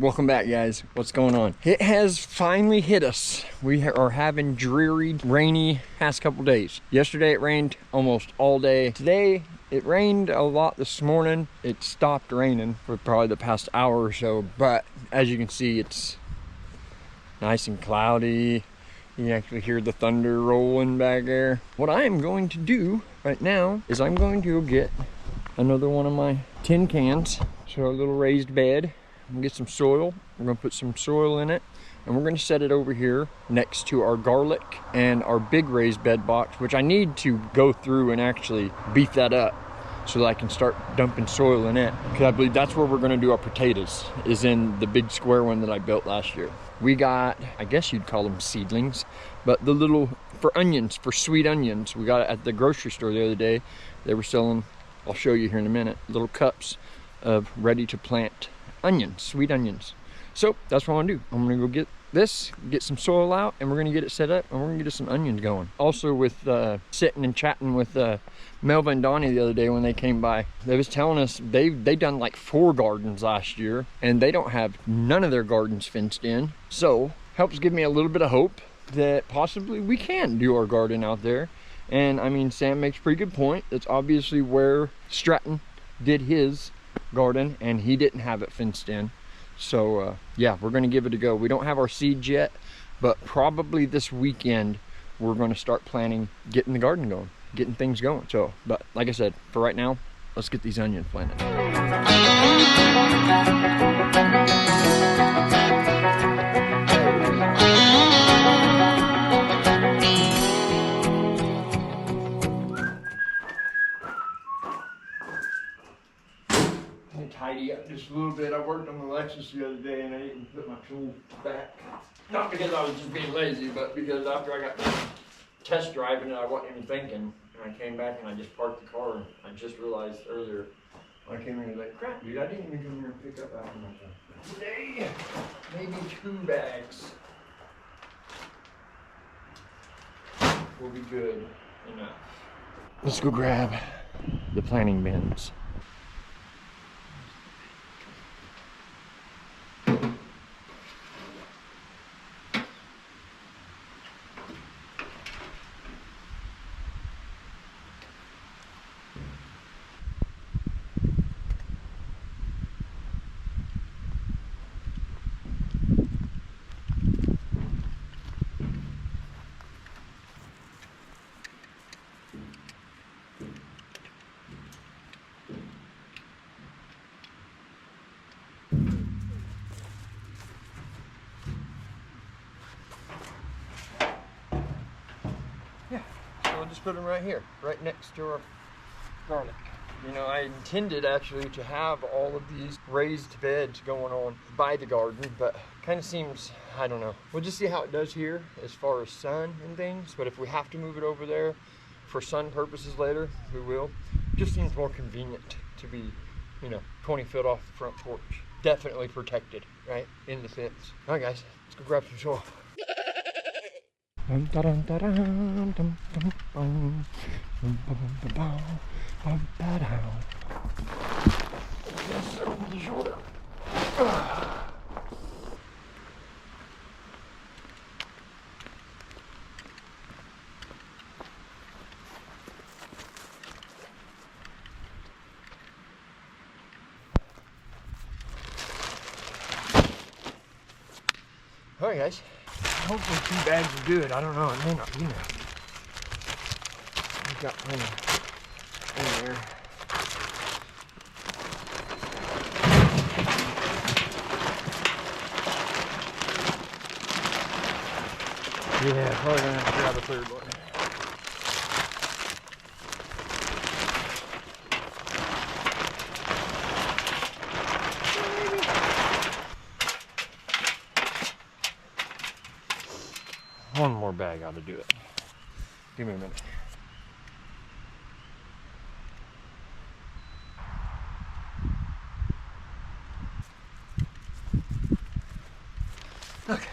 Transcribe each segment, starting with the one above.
Welcome back, guys. What's going on? It has finally hit us. We are having dreary, rainy past couple days. Yesterday it rained almost all day. Today it rained a lot this morning. It stopped raining for probably the past hour or so, but as you can see, it's nice and cloudy. You can actually hear the thunder rolling back there. What I am going to do right now is I'm going to go get another one of my tin cans. So a little raised bed. I'm gonna get some soil. We're gonna put some soil in it, and we're gonna set it over here next to our garlic and our big raised bed box, which I need to go through and actually beef that up so that I can start dumping soil in it. Because I believe that's where we're gonna do our potatoes, is in the big square one that I built last year. We got, I guess you'd call them seedlings, but the little, for onions, for sweet onions, we got it at the grocery store the other day. They were selling, I'll show you here in a minute, little cups of ready to plant onions, sweet onions. So that's what I'm gonna do. I'm gonna go get this, get some soil out, and we're gonna get it set up, and we're gonna get some onions going. Also with sitting and chatting with Melva and Donnie the other day when they came by, they was telling us they done like 4 gardens last year, and they don't have none of their gardens fenced in. So helps give me a little bit of hope that possibly we can do our garden out there. And I mean, Sam makes a pretty good point. That's obviously where Stratton did his garden, and he didn't have it fenced in. So yeah, we're gonna give it a go. We don't have our seeds yet, but probably this weekend we're gonna start planning getting the garden going, getting things going. So, but like I said, for right now, let's get these onions planted. Tidy up just a little bit. I worked on the Lexus the other day and I didn't put my tools back. Not because I was just being lazy, but because after I got done test driving it, I wasn't even thinking. And I came back and I just parked the car, and I just realized earlier when I came in, I was like, crap, dude, I didn't even come here and pick up after myself. Today, maybe 2 bags will be good enough. Let's go grab the planting bins. We'll just put them right here, right next to our garlic. You know, I intended actually to have all of these raised beds going on by the garden, but kind of seems, I don't know. We'll just see how it does here as far as sun and things, but if we have to move it over there for sun purposes later, we will. Just seems more convenient to be, you know, 20 foot off the front porch. Definitely protected, right, in the fence. All right, guys, let's go grab some soil. All right, guys. Hopefully 2 bags will do it. I don't know. It may not be enough. We've got plenty in there. Yeah, probably gonna have to grab a 3rd one. One more bag ought to do it. Give me a minute. Okay.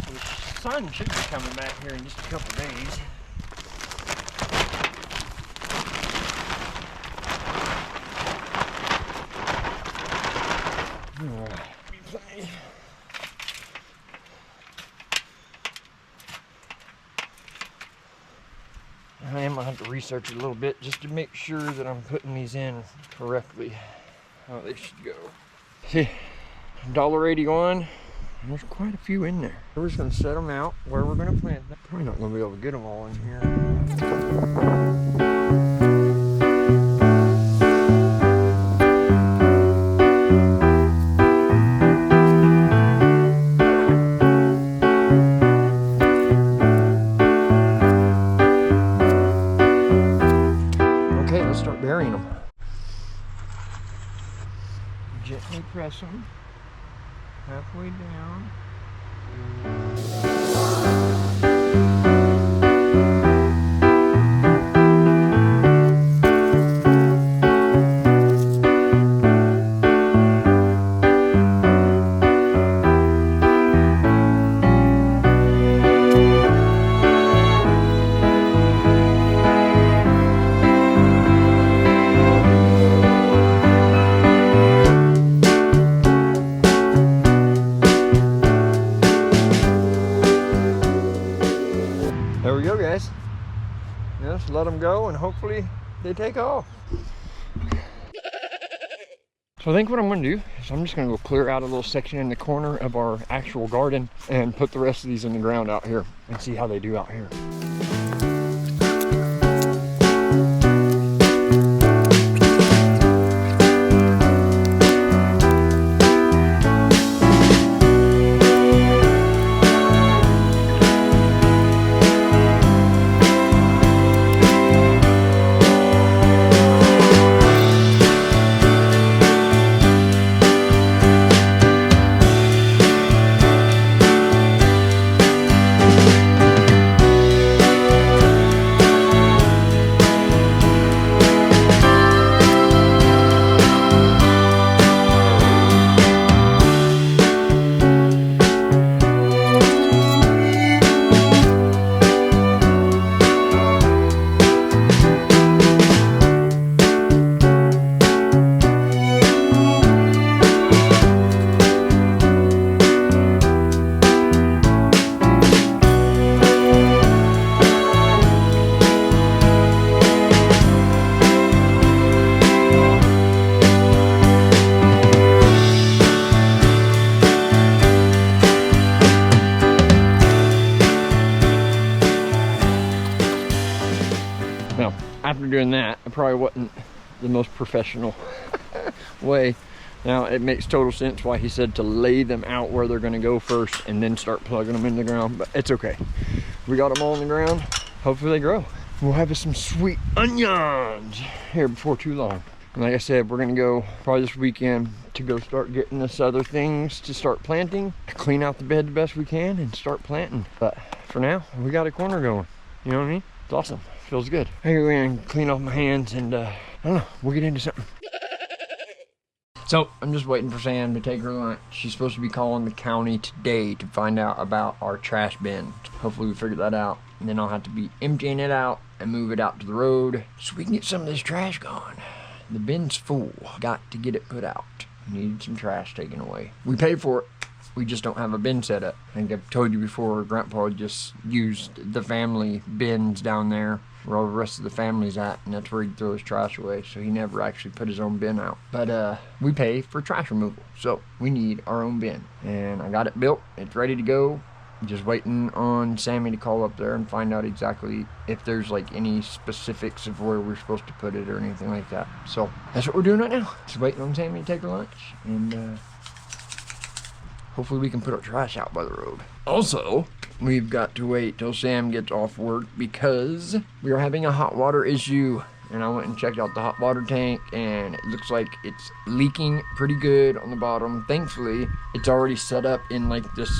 The sun should be coming back here in just a couple days. Alright. I'm gonna have to research it a little bit just to make sure that I'm putting these in correctly, how they should go. See, $1.81. There's quite a few in there. We're just gonna set them out where we're gonna plant them. Probably not gonna be able to get them all in here. Okay, let's start burying them. Gently press them halfway down. There we go, guys. Just let them go and hopefully they take off. So I think what I'm gonna do is I'm just gonna go clear out a little section in the corner of our actual garden and put the rest of these in the ground out here and see how they do out here. Now, after doing that, it probably wasn't the most professional way. Now, it makes total sense why he said to lay them out where they're gonna go first and then start plugging them in the ground, but it's okay. We got them all in the ground. Hopefully they grow. We'll have some sweet onions here before too long. And like I said, we're gonna go probably this weekend to go start getting us other things to start planting, clean out the bed the best we can and start planting. But for now, we got a corner going. You know what I mean? It's awesome. Feels good. I go in and clean off my hands and I don't know, we'll get into something. So I'm just waiting for Sam to take her lunch. She's supposed to be calling the county today to find out about our trash bin. Hopefully we figure that out. And then I'll have to be emptying it out and move it out to the road so we can get some of this trash gone. The bin's full. Got to get it put out. Needed some trash taken away. We paid for it. We just don't have a bin set up. I think I've told you before, Grandpa just used the family bins down there where all the rest of the family's at, and that's where he throws trash away, so he never actually put his own bin out. But we pay for trash removal, so we need our own bin. And I got it built, it's ready to go. Just waiting on Sammy to call up there and find out exactly if there's like any specifics of where we're supposed to put it or anything like that. So that's what we're doing right now. Just waiting on Sammy to take her lunch, and hopefully we can put our trash out by the road. Also, we've got to wait till Sam gets off work because we are having a hot water issue. And I went and checked out the hot water tank and it looks like it's leaking pretty good on the bottom. Thankfully, it's already set up in like this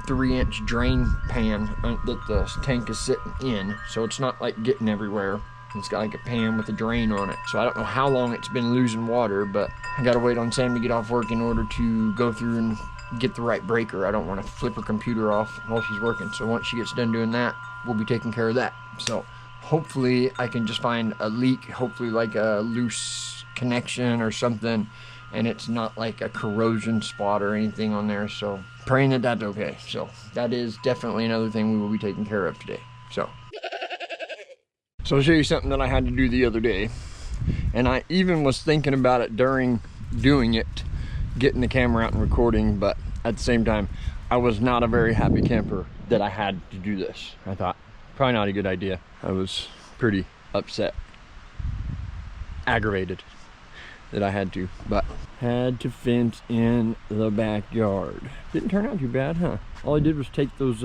3-inch drain pan that the tank is sitting in. So it's not like getting everywhere. It's got like a pan with a drain on it. So I don't know how long it's been losing water, but I gotta wait on Sam to get off work in order to go through and get the right breaker. I don't want to flip her computer off while she's working. So once she gets done doing that, we'll be taking care of that. So hopefully I can just find a leak, hopefully like a loose connection or something, and it's not like a corrosion spot or anything on there. So praying that that's okay. So that is definitely another thing we will be taking care of today. So So I'll show you something that I had to do the other day. And I even was thinking about it during doing it, getting the camera out and recording, but at the same time, I was not a very happy camper that I had to do this. I thought, probably not a good idea. I was pretty upset, aggravated that I had to, but had to fence in the backyard. Didn't turn out too bad, huh? All I did was take those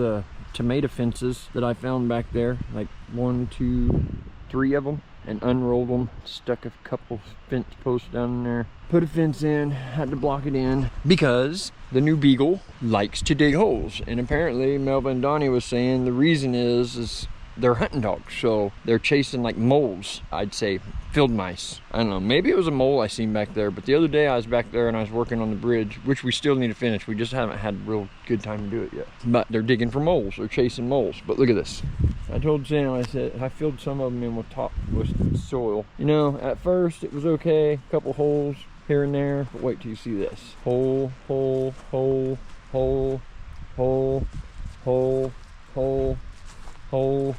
tomato fences that I found back there, like 1, 2, 3 of them, and unrolled them, stuck a couple fence posts down in there, put a fence in, had to block it in because the new Beagle likes to dig holes. And apparently Melvin and Donnie was saying the reason is they're hunting dogs, so they're chasing like moles, I'd say field mice. I don't know, maybe it was a mole I seen back there, but the other day I was back there and I was working on the bridge, which we still need to finish. We just haven't had a real good time to do it yet. But they're digging for moles, they're chasing moles. But look at this. I told Sam, I said, I filled some of them in with soil. You know, at first it was okay, a couple holes here and there, but wait till you see this. Hole, hole, hole, hole, hole, hole, hole, hole,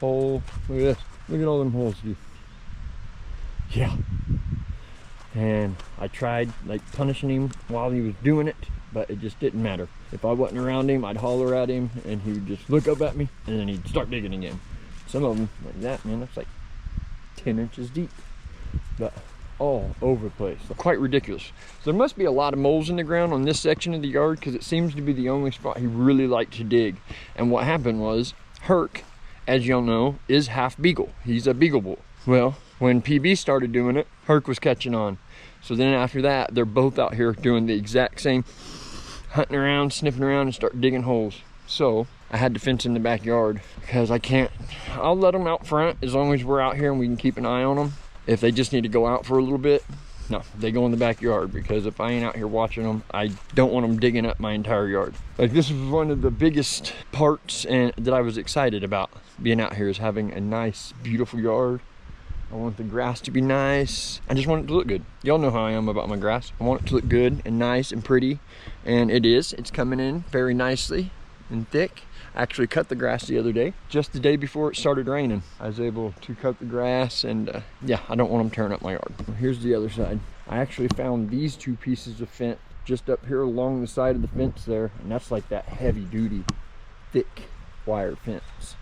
hole. Look at this. Look at all them holes, dude. Yeah. And I tried like punishing him while he was doing it, but it just didn't matter. If I wasn't around him, I'd holler at him and he would just look up at me and then he'd start digging again. Some of them like that, man, that's like 10 inches deep, but all over the place. Quite ridiculous. So there must be a lot of moles in the ground on this section of the yard because it seems to be the only spot he really liked to dig. And what happened was, Herc, as y'all know, is half Beagle. He's a Beagle bull. Well, when PB started doing it, Herc was catching on. So then after that, they're both out here doing the exact same, hunting around, sniffing around, and start digging holes. So I had to fence in the backyard because I can't, I'll let them out front as long as we're out here and we can keep an eye on them. If they just need to go out for a little bit, no, they go in the backyard, because if I ain't out here watching them, I don't want them digging up my entire yard. Like, this was one of the biggest parts and that I was excited about being out here, is having a nice, beautiful yard. I want the grass to be nice. I just want it to look good. Y'all know how I am about my grass. I want it to look good and nice and pretty, and it is. It's coming in very nicely and thick. I actually cut the grass the other day, just the day before it started raining. I was able to cut the grass, and yeah, I don't want them tearing up my yard. Here's the other side. I actually found these 2 pieces of fence just up here along the side of the fence there, and that's like that heavy duty, thick wire fence.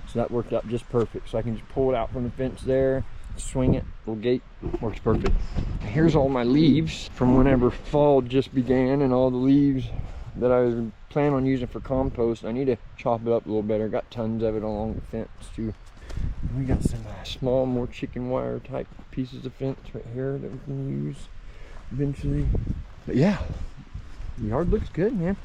So that worked out just perfect. So I can just pull it out from the fence there, swing it, little gate, works perfect. Here's all my leaves from whenever fall just began, and all the leaves that I was planning on using for compost. I need to chop it up a little better. Got tons of it along the fence too. And we got some small, more chicken wire type pieces of fence right here that we can use eventually. But yeah, the yard looks good, man.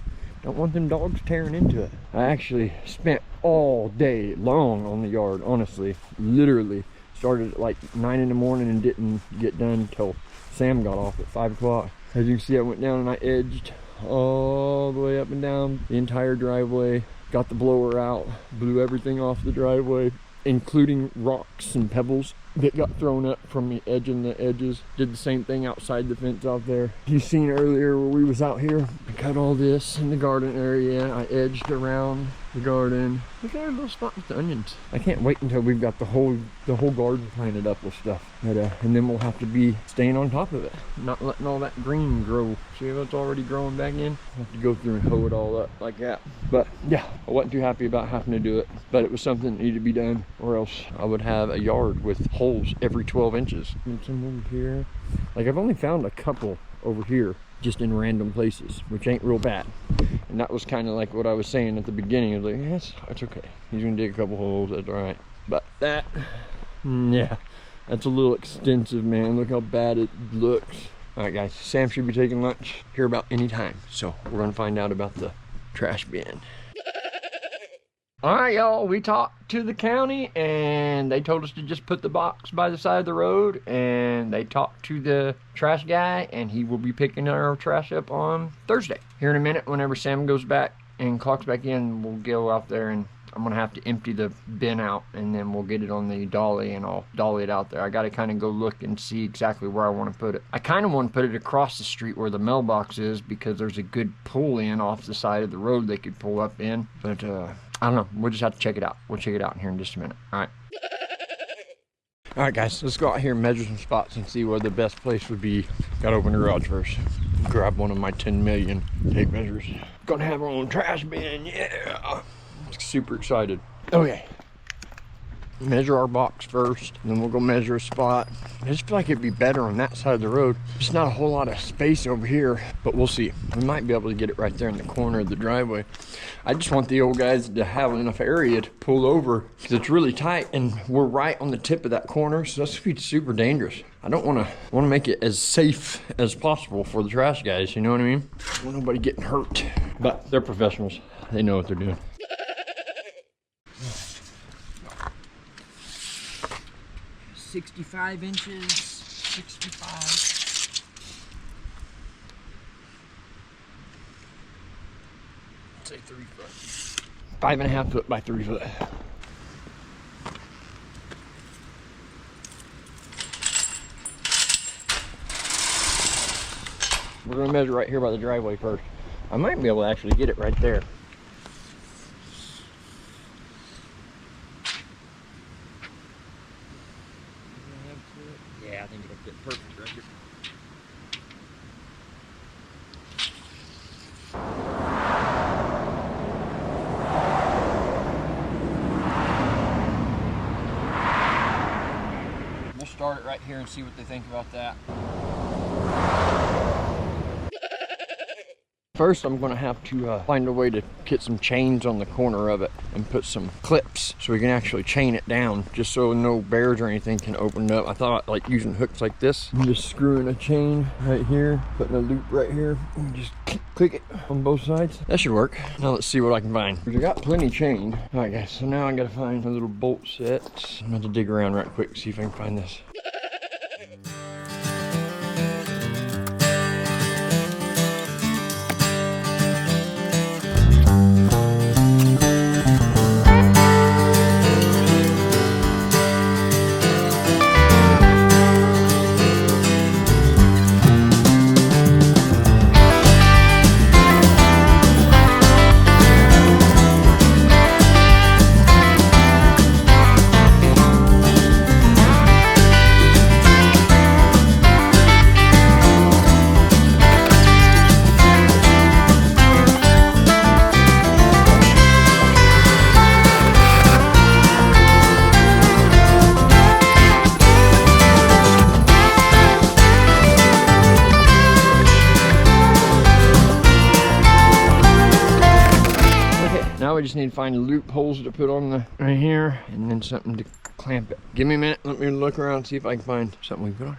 Don't want them dogs tearing into it. I actually spent all day long on the yard, honestly. Literally started at like 9 in the morning and didn't get done until Sam got off at 5 o'clock. As you can see, I went down and I edged all the way up and down the entire driveway, got the blower out, blew everything off the driveway, including rocks and pebbles that got thrown up from me edging the edges. Did the same thing outside the fence out there. You seen earlier where we was out here, I cut all this in the garden area. I edged around the garden. Look at our little spot with the onions. I can't wait until we've got the whole garden planted up with stuff. But, and then we'll have to be staying on top of it, not letting all that green grow. See what's already growing back in? I have to go through and hoe it all up like that. But yeah, I wasn't too happy about having to do it, but it was something that needed to be done, or else I would have a yard with holes every 12 inches. And some over here. Like, I've only found a couple over here, just in random places, which ain't real bad. And that was kind of like what I was saying at the beginning. I was like, yes, it's okay. He's gonna dig a couple holes, that's all right. But that, yeah, that's a little extensive, man. Look how bad it looks. All right, guys, Sam should be taking lunch here about any time. So we're gonna find out about the trash bin. All right, y'all, we talked to the county and they told us to just put the box by the side of the road, and they talked to the trash guy and he will be picking our trash up on Thursday. Here in a minute, whenever Sam goes back and clocks back in, we'll go out there and I'm gonna have to empty the bin out, and then we'll get it on the dolly and I'll dolly it out there. I gotta kind of go look and see exactly where I want to put it. I kind of want to put it across the street where the mailbox is, because there's a good pull in off the side of the road they could pull up in. But I don't know, we'll just have to check it out. We'll check it out here in just a minute. All right. All right, guys, let's go out here and measure some spots and see where the best place would be. Gotta open the garage first. Grab one of my 10 million tape measures. Gonna have our own trash bin, yeah. Super excited. Okay. Measure our box first, and then we'll go measure a spot. I just feel like it'd be better on that side of the road. There's not a whole lot of space over here, but we'll see. We might be able to get it right there in the corner of the driveway. I just want the old guys to have enough area to pull over, because it's really tight, and we're right on the tip of that corner, so that's gonna be super dangerous. I don't want to make it as safe as possible for the trash guys, you know what I mean? I don't want nobody getting hurt, but they're professionals. They know what they're doing. 65 inches, 65. I'd say 3 foot. 5.5 foot by 3 foot. We're gonna measure right here by the driveway first. I might be able to actually get it right there. Yeah, I think it'll fit perfect right here. We'll start it right here and see what they think about that. First, I'm gonna have to find a way to get some chains on the corner of it and put some clips so we can actually chain it down, just so no bears or anything can open it up. I thought like using hooks like this. I'm just screwing a chain right here, putting a loop right here, and just click it on both sides. That should work. Now let's see what I can find. We got plenty chained. All right, guys, so now I gotta find a little bolt set. I'm gonna have to dig around right quick, see if I can find this. Now we just need to find loopholes to put on the right here, and then something to clamp it. Give me a minute, let me look around and see if I can find something we can put on.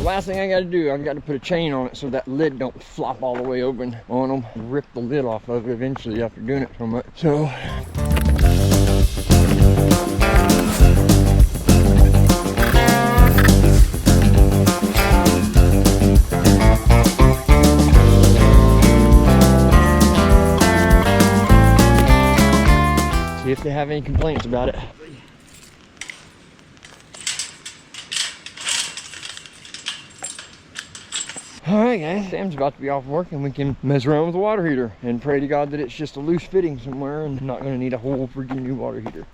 Last thing I got to do, I've got to put a chain on it so that lid don't flop all the way open on them. Rip the lid off of it eventually after doing it so much. So see if they have any complaints about it. All right, guys, Sam's about to be off work and we can mess around with the water heater and pray to God that it's just a loose fitting somewhere and not gonna need a whole freaking new water heater.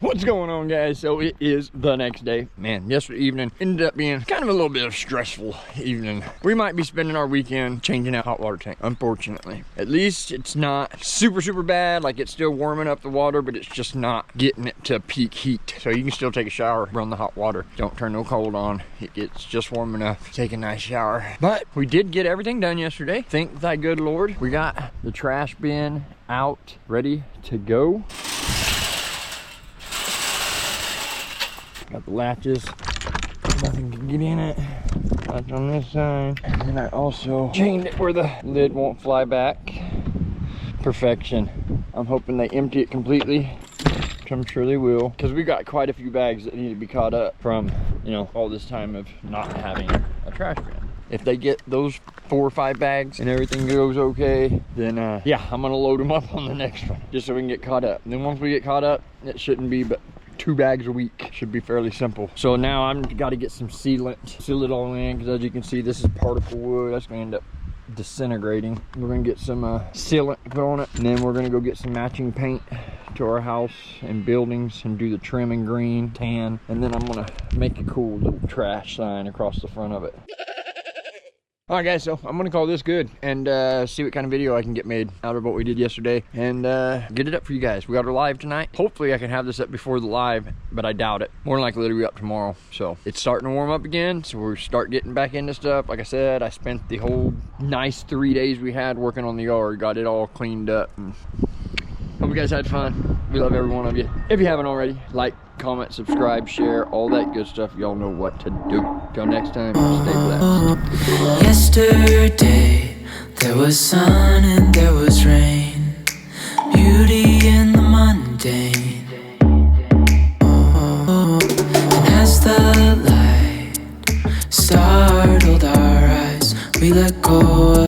What's going on, guys? So it is the next day. Man, yesterday evening ended up being kind of a little bit of a stressful evening. We might be spending our weekend changing out hot water tank, unfortunately. At least it's not super bad, like it's still warming up the water, but it's just not getting it to peak heat. So you can still take a shower, run the hot water. Don't turn no cold on. It gets just warm enough. Take a nice shower. But we did get everything done yesterday. Thank thy good Lord. We got the trash bin out, ready to go. Got the latches, nothing can get in it. Latch on this side. And then I also chained it where the lid won't fly back. Perfection. I'm hoping they empty it completely, which I'm sure they will. Because we got quite a few bags that need to be caught up from, you know, all this time of not having a trash bin. If they get those 4 or 5 bags and everything goes okay, then yeah, I'm gonna load them up on the next one just so we can get caught up. And then once we get caught up, it shouldn't be but 2 bags a week. Should be fairly simple. So now I'm got to get some sealant, seal it all in, because as you can see, this is particle wood. That's gonna end up disintegrating. We're gonna get some sealant put on it, and then we're gonna go get some matching paint to our house and buildings and do the trim in green, tan, and then I'm gonna make a cool little trash sign across the front of it. All right, guys, so I'm gonna call this good and see what kind of video I can get made out of what we did yesterday and get it up for you guys. We got our live tonight. Hopefully I can have this up before the live, but I doubt it. More than likely it'll be up tomorrow. So it's starting to warm up again, so we'll start getting back into stuff. Like I said, I spent the whole nice 3 days we had working on the yard, got it all cleaned up. And hope you guys had fun. We love every one of you. If you haven't already, like, comment, subscribe, share, all that good stuff. Y'all know what to do. Till next time, stay blessed. Yesterday, there was sun and there was rain. Beauty in the mundane. And as the light startled our eyes, we let go.